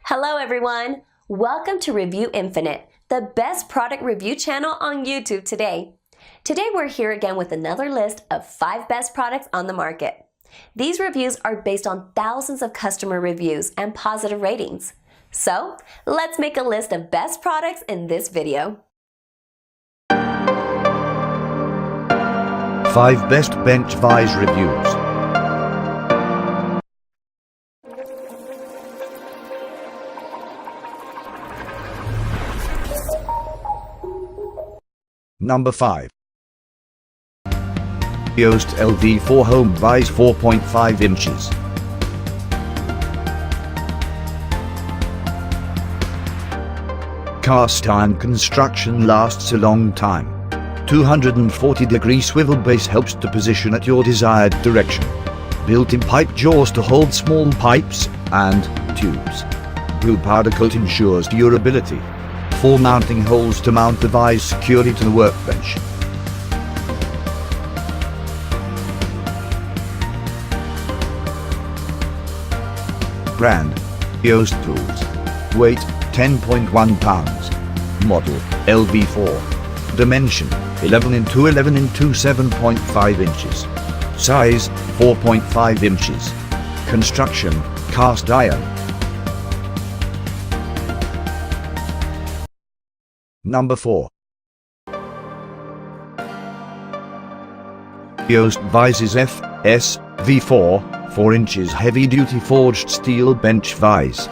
Hello everyone! Welcome to Review Infinite, the best product review channel on YouTube today. Today we're here again with another list of 5 best products on the market. These reviews are based on thousands of customer reviews and positive ratings. So, let's make a list of best products in this video. 5 Best Bench Vise Reviews. Number 5. Yoast LV4 Home Vise 4.5 inches. Cast iron construction lasts a long time. 240-degree swivel base helps to position at your desired direction. Built-in pipe jaws to hold small pipes and tubes. Blue powder coat ensures durability. 4 mounting holes to mount the vise securely to the workbench. Brand: Yoast Tools. Weight: 10.1 pounds. Model: LV4. Dimension: 11 x 11 x 7.5 inches. Size: 4.5 inches. Construction: cast iron. Number 4. Yoast Vises FS V4 4 inches heavy-duty forged steel bench vise.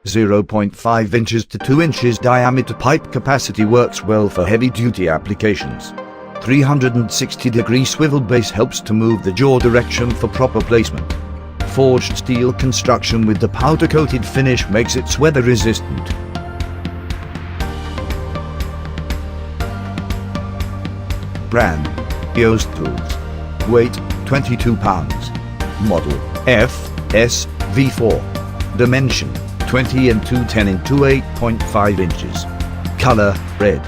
.5 inches to 2 inches diameter pipe capacity works well for heavy-duty applications. 360-degree swivel base helps to move the jaw direction for proper placement. Forged steel construction with the powder-coated finish makes it weather-resistant. Brand: Yoast Tools. Weight: 22 pounds. Model: FS V4. Dimension: 20 x 210 x 8.5 inches. Color: red.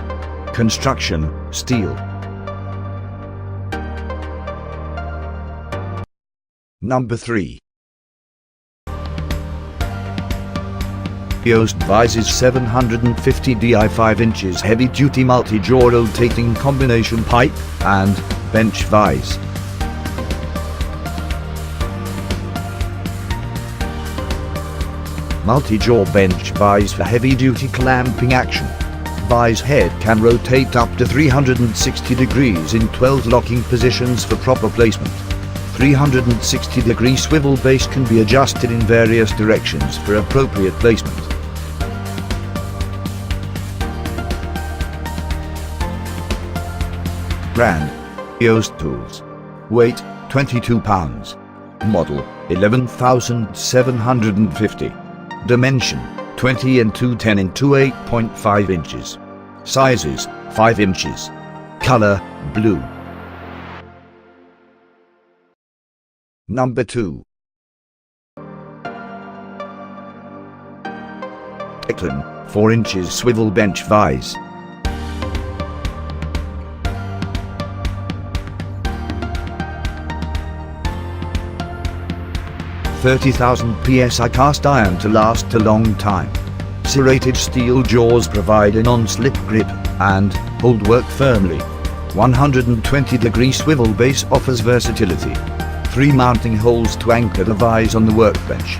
Construction: steel. Number 3. Yoast Vises 750 DI 5 inches heavy-duty multi-jaw rotating combination pipe and bench vise. Multi-jaw bench vise for heavy-duty clamping action. Vise head can rotate up to 360 degrees in 12 locking positions for proper placement. 360-degree swivel base can be adjusted in various directions for appropriate placement. Brand: Yoast Tools. Weight: 22 pounds. Model: 11750. Dimension: 20 x 210 x 8.5 inches. Sizes: 5 inches. Color: blue. Number 2. Tekton 4 inches swivel bench vise. .30,000 psi cast iron to last a long time. Serrated steel jaws provide a non-slip grip and hold work firmly. 120-degree swivel base offers versatility. 3 mounting holes to anchor the vise on the workbench.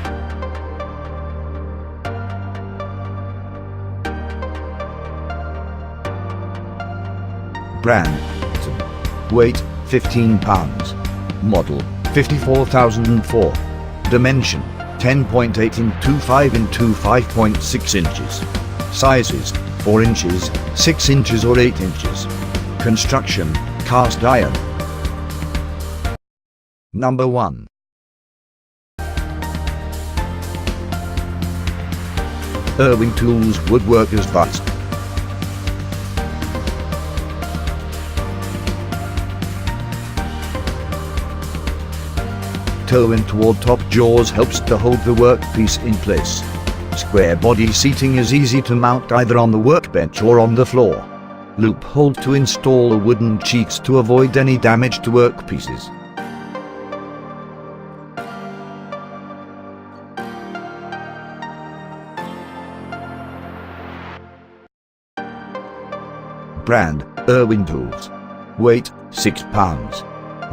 Brand: Weight: 15 pounds. Model: 54004. Dimension: 10.8 x 5 x 5.6 inches. Sizes: 4 inches, 6 inches or 8 inches. Construction: cast iron. Number 1. Irwin Tools Woodworkers Vise. Toe-in toward top jaws helps to hold the workpiece in place. Square body seating is easy to mount either on the workbench or on the floor. loophole to install wooden cheeks to avoid any damage to workpieces. Brand, Irwin Tools. Weight, 6 pounds.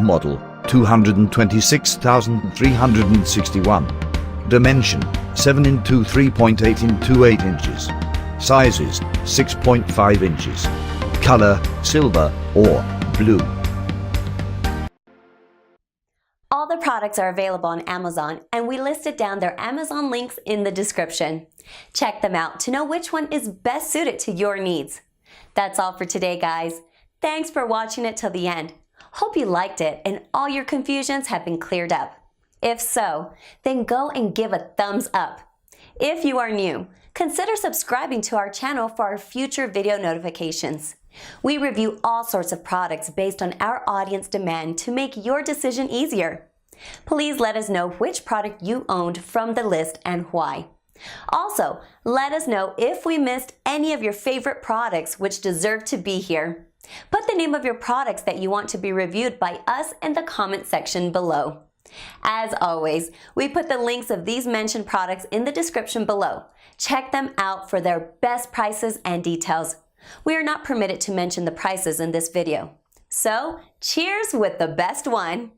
Model, 226,361. Dimension, 7 into 3.8 into 8 inches. Sizes, 6.5 inches. Color, silver or blue. All the products are available on Amazon, and we listed down their Amazon links in the description. Check them out to know which one is best suited to your needs. That's all for today, guys. Thanks for watching it till the end. Hope you liked it and all your confusions have been cleared up. If so, then go and give a thumbs up. If you are new, consider subscribing to our channel for our future video notifications. We review all sorts of products based on our audience demand to make your decision easier. Please let us know which product you owned from the list and why. Also, let us know if we missed any of your favorite products which deserve to be here. Put the name of your products that you want to be reviewed by us in the comment section below. As always, we put the links of these mentioned products in the description below. Check them out for their best prices and details. We are not permitted to mention the prices in this video. So, cheers with the best one!